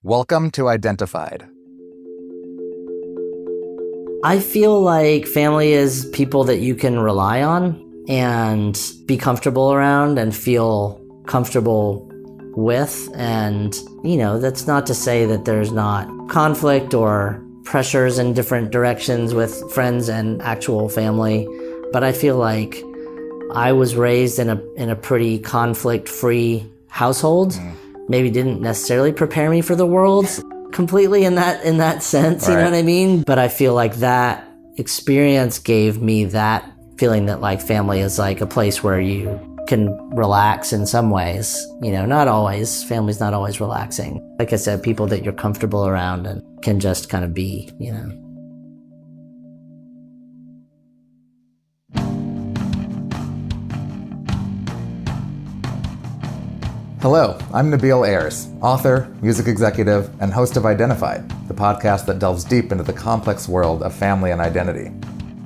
Welcome to Identified. I feel like family is people that you can rely on and be comfortable around and feel comfortable with. And, that's not to say that there's not conflict or pressures in different directions with friends and actual family. But I feel like I was raised in a pretty conflict-free household. Maybe didn't necessarily prepare me for the world completely in that sense, you know what I mean? But I feel like that experience gave me that feeling that like family is like a place where you can relax in some ways. Not always. Family's not always relaxing. Like I said, people that you're comfortable around and can just kind of be. Hello, I'm Nabil Ayers, author, music executive, and host of Identified, the podcast that delves deep into the complex world of family and identity.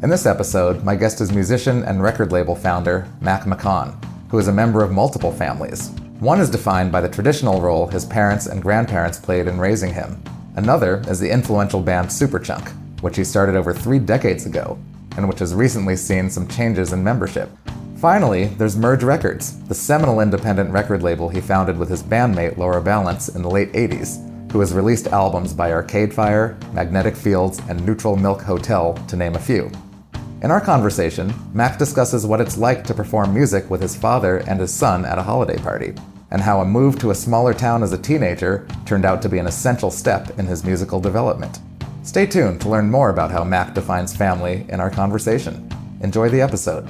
In this episode, my guest is musician and record label founder Mac McCaughan, who is a member of multiple families. One is defined by the traditional role his parents and grandparents played in raising him. Another is the influential band Superchunk, which he started over 3 decades ago, and which has recently seen some changes in membership. Finally, there's Merge Records, the seminal independent record label he founded with his bandmate Laura Balance in the late 80s, who has released albums by Arcade Fire, Magnetic Fields, and Neutral Milk Hotel, to name a few. In our conversation, Mac discusses what it's like to perform music with his father and his son at a holiday party, and how a move to a smaller town as a teenager turned out to be an essential step in his musical development. Stay tuned to learn more about how Mac defines family in our conversation. Enjoy the episode.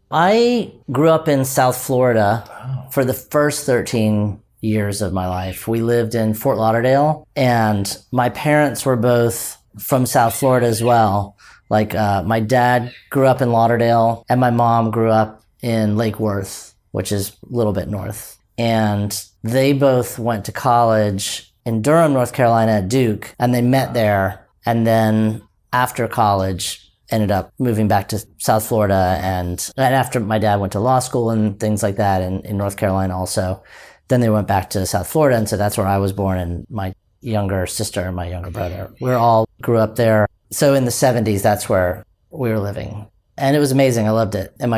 I grew up in South Florida for the first 13 years of my life. We lived in Fort Lauderdale, and my parents were both from South Florida as well. Like, my dad grew up in Lauderdale, and my mom grew up in Lake Worth, which is a little bit north. And they both went to college in Durham, North Carolina at Duke, and they met there. And then after college, ended up moving back to South Florida, and after my dad went to law school and things like that in North Carolina also, then they went back to South Florida, and so that's where I was born, and my younger sister and my younger brother. We all grew up there. So in the 70s, that's where we were living. And it was amazing. I loved it. And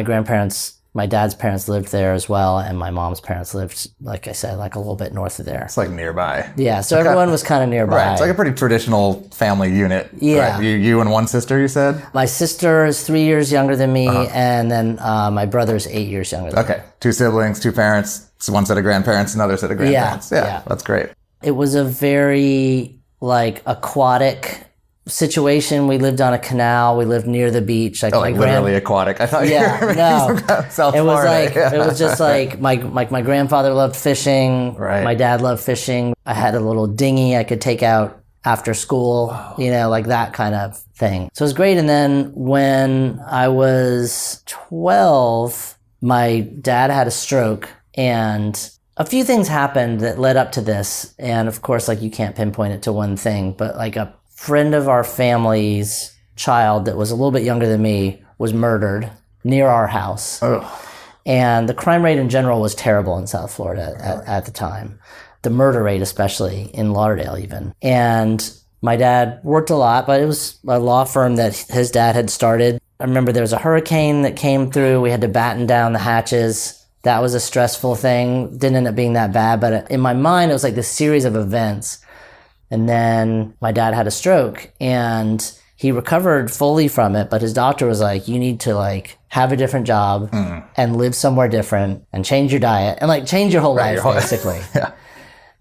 my dad's parents lived there as well, and my mom's parents lived, like I said, like a little bit north of there. It's like nearby. Yeah, so everyone was kind of nearby. Right, it's like a pretty traditional family unit. Yeah. Right? You and one sister, you said? My sister is 3 years younger than me, and then my brother's 8 years younger than me. Okay, 2 siblings, 2 parents, one set of grandparents, another set of grandparents. Yeah, that's great. It was a very, aquatic situation. We lived on a canal. We lived near the beach. Literally aquatic. I thought you were no. South it was Florida. It was just my grandfather loved fishing. Right. My dad loved fishing. I had a little dinghy I could take out after school, like that kind of thing. So it was great. And then when I was 12, my dad had a stroke, and a few things happened that led up to this. And of course, you can't pinpoint it to one thing, but a friend of our family's child that was a little bit younger than me was murdered near our house. Ugh. And the crime rate in general was terrible in South Florida at the time. The murder rate, especially in Lauderdale even. And my dad worked a lot, but it was a law firm that his dad had started. I remember there was a hurricane that came through. We had to batten down the hatches. That was a stressful thing. Didn't end up being that bad, but in my mind, it was like this series of events. And then my dad had a stroke, and he recovered fully from it, but his doctor was like, you need to have a different job and live somewhere different and change your diet and change your whole life, basically. Yeah.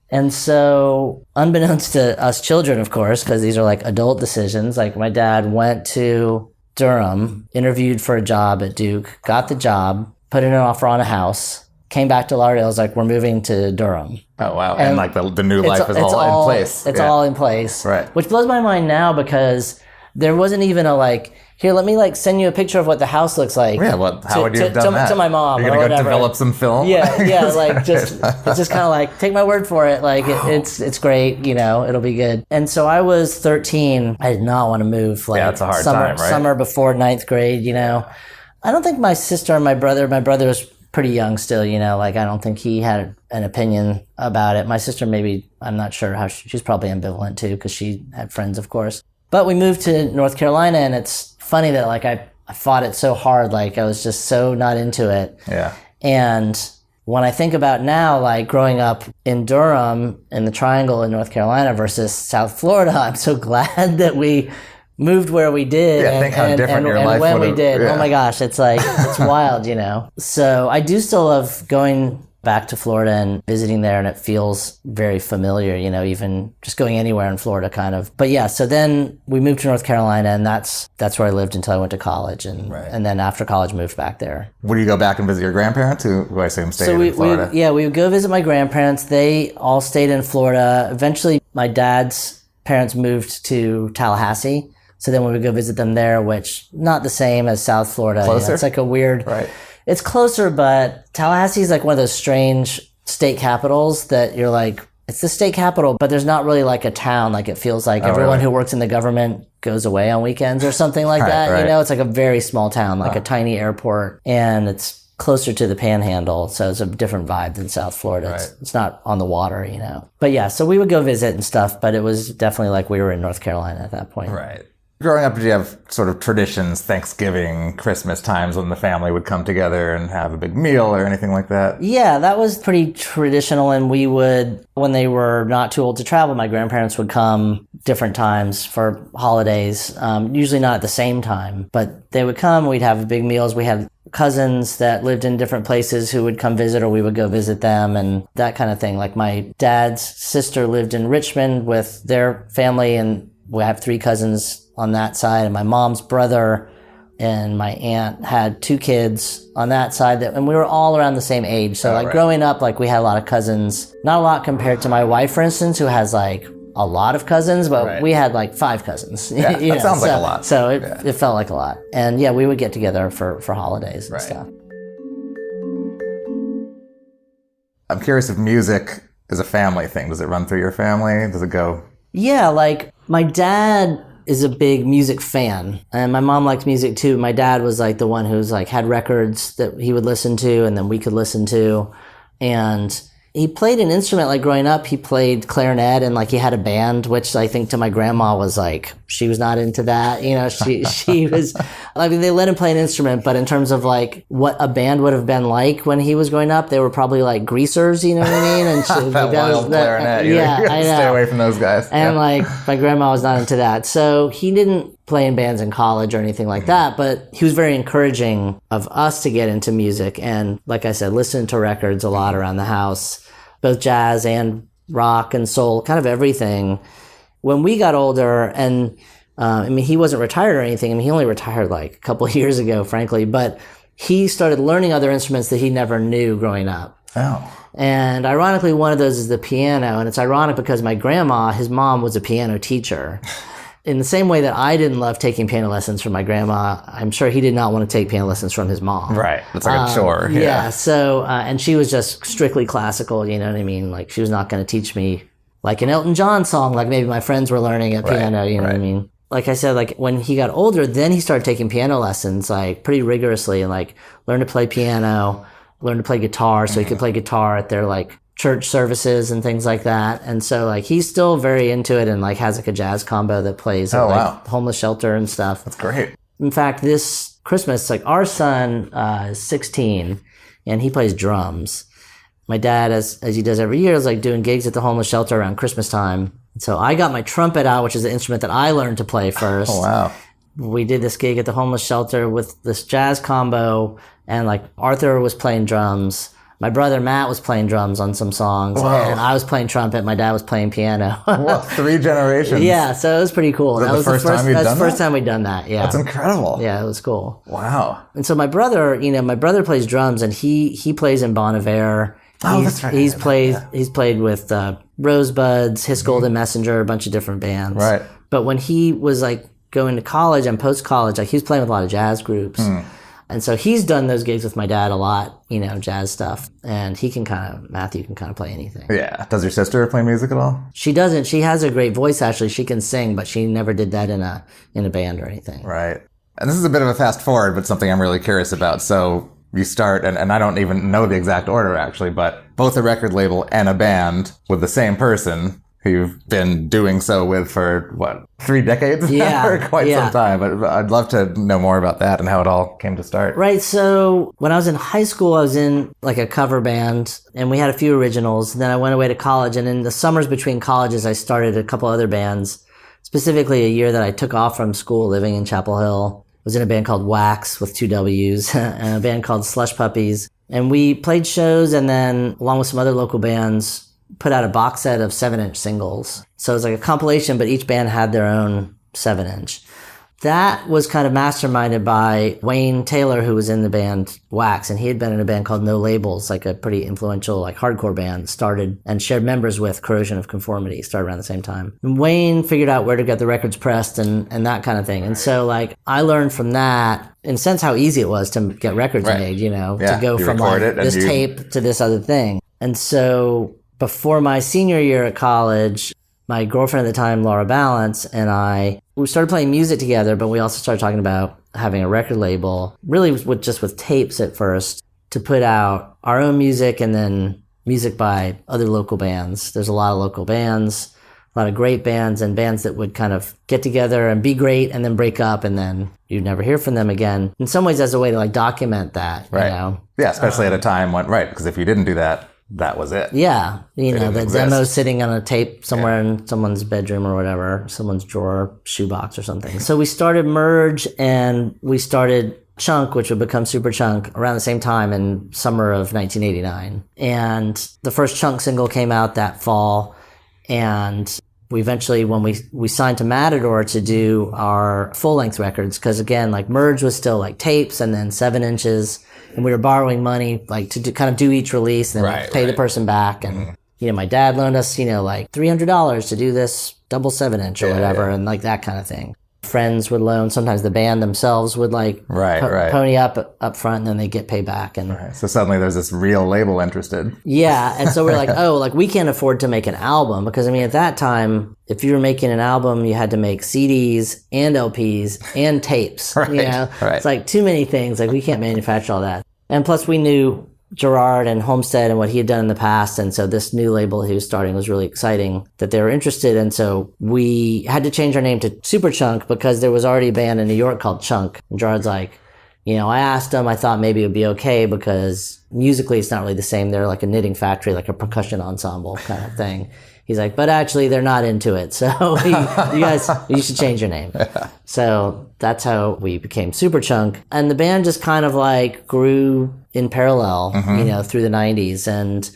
And so unbeknownst to us children, of course, because these are adult decisions, my dad went to Durham, interviewed for a job at Duke, got the job, put in an offer on a house, came back to Lauderdale. I was like, we're moving to Durham. Oh, wow. And the new life is all in place. It's all in place. Right. Which blows my mind now, because there wasn't even a here, let me send you a picture of what the house looks like. Yeah, how would you have done that? To my mom. You're going to go develop some film? Yeah, it's just kind of take my word for it. It's great, it'll be good. And so I was 13. I did not want to move. It's a hard time, right? Summer before 9th grade, I don't think my sister and my brother was pretty young still, like I don't think he had an opinion about it. My sister, maybe, I'm not sure how she's probably ambivalent too, because she had friends, of course. But we moved to North Carolina, and it's funny that like I fought it so hard. Like I was just so not into it. Yeah. And when I think about now, like growing up in Durham in the Triangle in North Carolina versus South Florida, I'm so glad that we moved where we did. Yeah, think how different your life when would we did. yeah. Oh my gosh, it's like, it's wild, So I do still love going back to Florida and visiting there, and it feels very familiar, even just going anywhere in Florida kind of. But yeah, so then we moved to North Carolina, and that's where I lived until I went to college, and then after college moved back there. Would you go back and visit your grandparents, who I assume stayed in Florida? We would go visit my grandparents. They all stayed in Florida. Eventually, my dad's parents moved to Tallahassee. So then we would go visit them there, which not the same as South Florida. Closer? It's like a weird... Right. It's closer, but Tallahassee is like one of those strange state capitals that you're like, it's the state capital, but there's not really like a town. Like it feels like everyone who works in the government goes away on weekends or something like that. Right. It's like a very small town, like a tiny airport, and it's closer to the Panhandle, so it's a different vibe than South Florida. Right. It's not on the water, But yeah, so we would go visit and stuff, but it was definitely like we were in North Carolina at that point. Right. Growing up, did you have sort of traditions, Thanksgiving, Christmas times when the family would come together and have a big meal or anything like that? Yeah, that was pretty traditional, and we would, when they were not too old to travel, my grandparents would come different times for holidays, usually not at the same time, but they would come, we'd have big meals, we had cousins that lived in different places who would come visit, or we would go visit them and that kind of thing. Like my dad's sister lived in Richmond with their family, and we have 3 cousins on that side, and my mom's brother and my aunt had 2 kids on that side, and we were all around the same age. So growing up, like we had a lot of cousins, not a lot compared to my wife, for instance, who has like a lot of cousins, but we had like 5 cousins. Yeah, that sounds like a lot. So it felt like a lot. And yeah, we would get together for holidays and stuff. I'm curious if music is a family thing. Does it run through your family? Does it go? Yeah, like my dad is a big music fan, and my mom liked music too. My dad was like the one who's like had records that he would listen to and then we could listen to, and he played an instrument. Like growing up, he played clarinet, and like he had a band, which I think to my grandma was like, she was not into that. She was, I mean, they let him play an instrument, but in terms of like what a band would have been like when he was growing up, they were probably like greasers, you know what I mean? And that wild clarinet. Yeah, I know. Stay away from those guys. And like my grandma was not into that. So he didn't play in bands in college or anything like that, but he was very encouraging of us to get into music. And like I said, listening to records a lot around the house, both jazz and rock and soul, kind of everything. When we got older, and I mean, he wasn't retired or anything. I mean, he only retired like a couple of years ago, frankly, but he started learning other instruments that he never knew growing up. Oh. And ironically, one of those is the piano. And it's ironic because my grandma, his mom, was a piano teacher. In the same way that I didn't love taking piano lessons from my grandma, I'm sure he did not want to take piano lessons from his mom. Right. It's like a chore. Yeah. So, and she was just strictly classical, you know what I mean? Like she was not going to teach me like an Elton John song, like maybe my friends were learning at piano, you know what I mean? Like I said, like when he got older, then he started taking piano lessons like pretty rigorously, and like learned to play piano, learned to play guitar so he could play guitar at their like church services and things like that. And so like he's still very into it, and like has like a jazz combo that plays at like homeless shelter and stuff. That's great. In fact, this Christmas, like our son is 16 and he plays drums. My dad, as he does every year, is like doing gigs at the homeless shelter around Christmas time. So I got my trumpet out, which is the instrument that I learned to play first. Oh, wow. We did this gig at the homeless shelter with this jazz combo, and like Arthur was playing drums. My brother Matt was playing drums on some songs, and I was playing trumpet. My dad was playing piano. What, 3 generations? Yeah, so it was pretty cool. That was the first time you'd done that? That's the first time we'd done that, yeah. That's incredible. Yeah, it was cool. Wow. And so my brother, my brother plays drums, and he plays in Bon Iver. That's right. He's played with Rosebuds, His Golden Messenger, a bunch of different bands. Right. But when he was like going to college and post-college, like he was playing with a lot of jazz groups. And so he's done those gigs with my dad a lot, jazz stuff. And Matthew can kind of play anything. Yeah. Does your sister play music at all? She doesn't. She has a great voice, actually. She can sing, but she never did that in a band or anything. Right. And this is a bit of a fast forward, but something I'm really curious about. So you start, and I don't even know the exact order actually, but both a record label and a band with the same person who you've been doing so with for, 3 decades? Yeah. For quite some time. But I'd love to know more about that and how it all came to start. Right. So when I was in high school, I was in like a cover band and we had a few originals. Then I went away to college, and in the summers between colleges, I started a couple other bands, specifically a year that I took off from school living in Chapel Hill. I was in a band called Wax with 2 W's and a band called Slush Puppies. And we played shows, and then along with some other local bands, put out a box set of 7-inch singles. So it was like a compilation, but each band had their own 7-inch. That was kind of masterminded by Wayne Taylor, who was in the band Wax, and he had been in a band called No Labels, like a pretty influential like hardcore band, started and shared members with Corrosion of Conformity, started around the same time. And Wayne figured out where to get the records pressed and that kind of thing. And so like I learned from that, in a sense, how easy it was to get records made, to go from like this tape to this other thing. And so before my senior year at college, my girlfriend at the time, Laura Balance, and we started playing music together, but we also started talking about having a record label, really with tapes at first, to put out our own music and then music by other local bands. There's a lot of local bands, a lot of great bands, and bands that would kind of get together and be great and then break up, and then you'd never hear from them again. In some ways, as a way to like document that, right. Yeah, especially at a time when, because if you didn't do that, that was it. Yeah. The demo sitting on a tape somewhere in someone's bedroom or whatever, someone's drawer, shoebox or something. So we started Merge, and we started Chunk, which would become Superchunk, around the same time in summer of 1989. And the first Chunk single came out that fall. And we eventually, when we signed to Matador to do our full-length records, because again, like Merge was still like tapes and then 7 inches. And we were borrowing money, like to kind of do each release and then pay the person back. And, my dad loaned us, like $300 to do this double 7-inch or whatever. And like that kind of thing. Friends would loan. Sometimes the band themselves would like pony up front, and then they get paid back. And so suddenly there's this real label interested. Yeah. And so we're like, we can't afford to make an album, because at that time, if you were making an album, you had to make CDs and LPs and tapes. It's like too many things. Like we can't manufacture all that. And plus we knew Gerard and Homestead and what he had done in the past. And so this new label he was starting was really exciting that they were interested. And so we had to change our name to Superchunk, because there was already a band in New York called Chunk. And Gerard's like, I asked him, I thought maybe it would be okay, because musically it's not really the same. They're like a knitting factory, like a percussion ensemble kind of thing. He's like, but actually they're not into it. So you should change your name. So that's how we became Superchunk. And the band just kind of like grew in parallel, through the 90s. And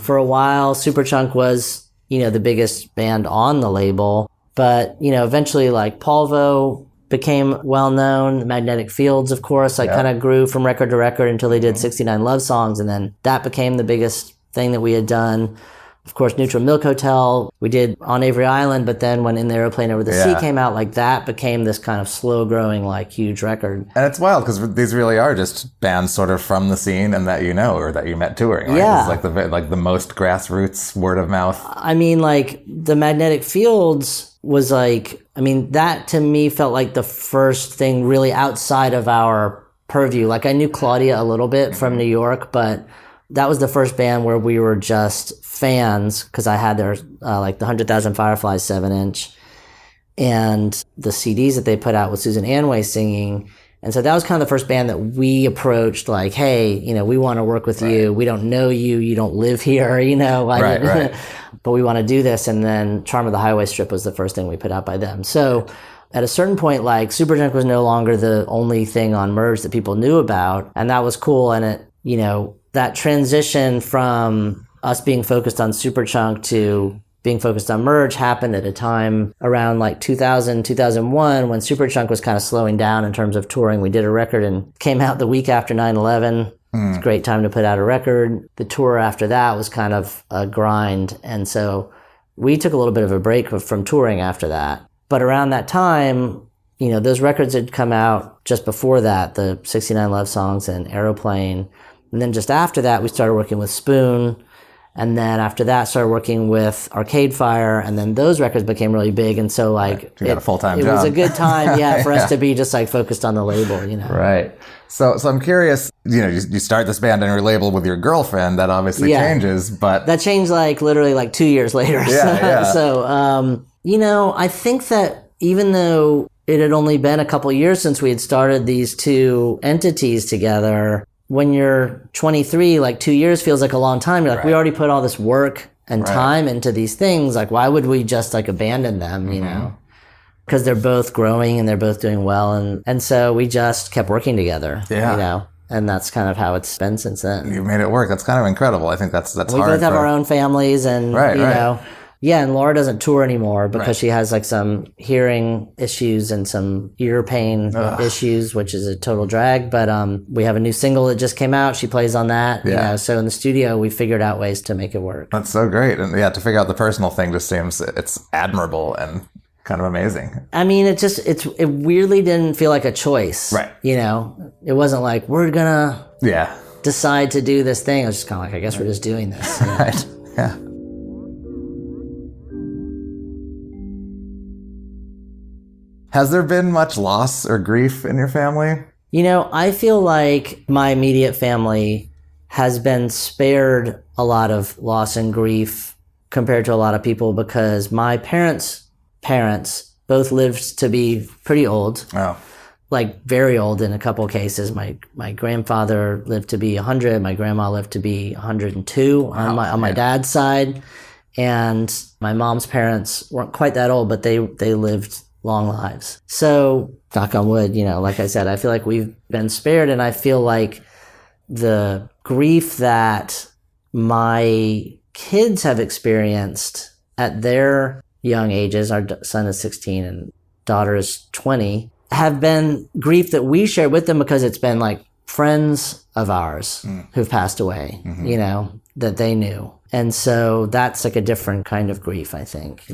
for a while, Superchunk was, the biggest band on the label. But, eventually like Polvo became well known. Magnetic Fields, of course, kind of grew from record to record until they did 69 Love Songs. And then that became the biggest thing that we had done. Of course, Neutral Milk Hotel, we did on Avery Island, but then when In the Airplane Over the Sea came out, like that became this kind of slow-growing, like huge record. And it's wild, because these really are just bands sort of from the scene and that or that you met touring. Right? Yeah. It's like the most grassroots word of mouth. I mean, like the Magnetic Fields was like, that to me felt like the first thing really outside of our purview. Like I knew Claudia a little bit from New York, but that was the first band where we were just fans, because I had their like the 100,000 Fireflies 7-inch and the CDs that they put out with Susan Anway singing. And so that was kind of the first band that we approached, like, hey, we want to work with you. We don't know you. You don't live here, but we want to do this. And then Charm of the Highway Strip was the first thing we put out by them. So at a certain point, like Superchunk was no longer the only thing on Merge that people knew about. And that was cool. And it, that transition from us being focused on Superchunk to being focused on Merge happened at a time around like 2000, 2001, when Superchunk was kind of slowing down in terms of touring. We did a record and came out the week after 9/11. It's a great time to put out a record. The tour after that was kind of a grind. And so we took a little bit of a break from touring after that. But around that time, those records had come out just before that, the 69 Love Songs and Aeroplane. And then just after that, we started working with Spoon. And then after that, started working with Arcade Fire, and then those records became really big. And so, like, you got a full-time job. It was a good time, for us to be just like focused on the label, Right. So I'm curious. You start this band on your label with your girlfriend. That obviously changes, but that changed like literally like 2 years later. So I think that even though it had only been a couple years since we had started these two entities together, when you're 23, like 2 years feels like a long time. You're like, we already put all this work and time into these things. Like, why would we just like abandon them, you know? Because they're both growing and they're both doing well. And so we just kept working together, and that's kind of how it's been since then. You made it work. That's kind of incredible. I think that's we hard. We both have our own families and, you know. Yeah, and Laura doesn't tour anymore because she has like some hearing issues and some ear pain issues, which is a total drag. But we have a new single that just came out. She plays on that. Yeah. So in the studio, we figured out ways to make it work. That's so great. And to figure out the personal thing just seems it's admirable and kind of amazing. I mean, it weirdly didn't feel like a choice. Right. It wasn't like we're gonna decide to do this thing. It was just kind of like, I guess we're just doing this. Right. Yeah. Has there been much loss or grief in your family? I feel like my immediate family has been spared a lot of loss and grief compared to a lot of people because my parents both lived to be pretty old. Oh. Like very old in a couple of cases. My grandfather lived to be 100. My grandma lived to be 102 on my dad's side. And my mom's parents weren't quite that old, but they lived long lives. So, knock on wood, like I said, I feel like we've been spared, and I feel like the grief that my kids have experienced at their young ages, our son is 16 and daughter is 20, have been grief that we share with them because it's been like friends of ours who've passed away, that they knew. And so that's like a different kind of grief, I think,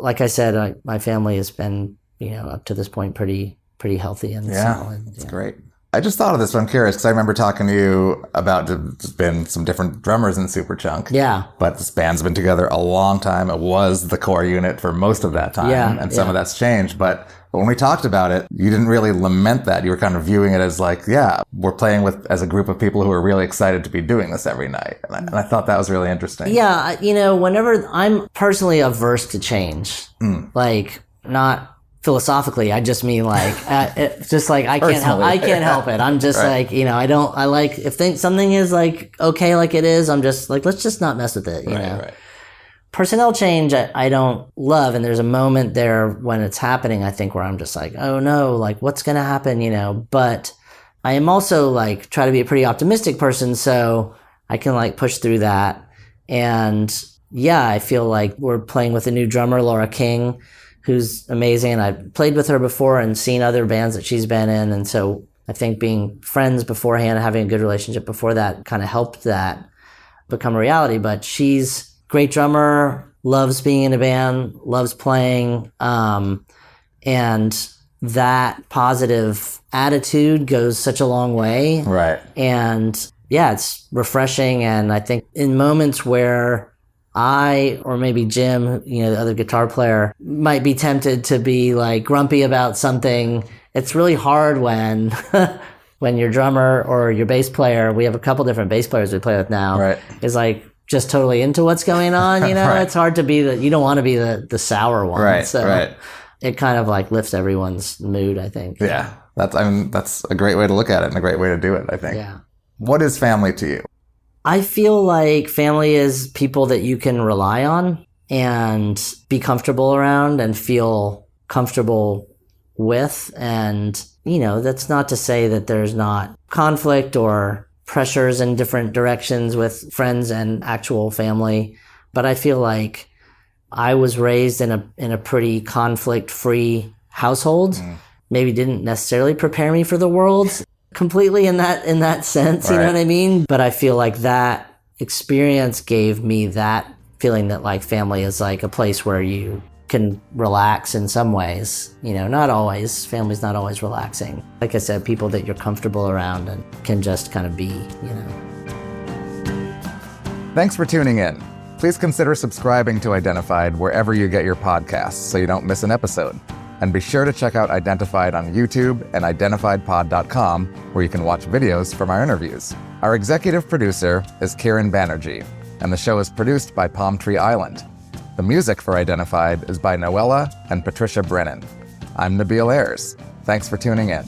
Like I said, my family has been, up to this point pretty healthy and solid. That's great. I just thought of this, but I'm curious because I remember talking to you about there's been some different drummers in Superchunk. Yeah. But this band's been together a long time. It was the core unit for most of that time, and some of that's changed. But when we talked about it, you didn't really lament that. You were kind of viewing it as like, we're playing as a group of people who are really excited to be doing this every night. And I thought that was really interesting. Yeah, whenever I'm personally averse to change, like not philosophically, I just mean like, it's just like I can't help it. I'm just like, I like if something is like okay, like it is. I'm just like, let's just not mess with it. You know. Right. Personnel change, I don't love, and there's a moment there when it's happening, I think, where I'm just like, oh no, like what's going to happen, but I am also like, try to be a pretty optimistic person, so I can like push through that. And I feel like we're playing with a new drummer, Laura King, who's amazing, and I've played with her before and seen other bands that she's been in, and so I think being friends beforehand and having a good relationship before that kind of helped that become a reality. But she's great drummer, loves being in a band, loves playing, and that positive attitude goes such a long way. Right. And it's refreshing. And I think in moments where I, or maybe Jim, the other guitar player, might be tempted to be like grumpy about something, it's really hard when when your drummer or your bass player, we have a couple different bass players we play with now, is like just totally into what's going on, It's hard to be you don't want to be the sour one. Right, so it kind of like lifts everyone's mood, I think. Yeah. That's a great way to look at it and a great way to do it, I think. Yeah. What is family to you? I feel like family is people that you can rely on and be comfortable around and feel comfortable with. And, that's not to say that there's not conflict or pressures in different directions with friends and actual family. But I feel like I was raised in a pretty conflict-free household. Maybe didn't necessarily prepare me for the world completely in that sense, you know what I mean? But I feel like that experience gave me that feeling that like family is like a place where you can relax in some ways. Not always. Family's not always relaxing. Like I said, people that you're comfortable around and can just kind of be, Thanks for tuning in. Please consider subscribing to Identified wherever you get your podcasts so you don't miss an episode. And be sure to check out Identified on YouTube and identifiedpod.com, where you can watch videos from our interviews. Our executive producer is Kieron Banerji, and the show is produced by Palm Tree Island. The music for Identified is by Noella and Patricia Brennan. I'm Nabil Ayers. Thanks for tuning in.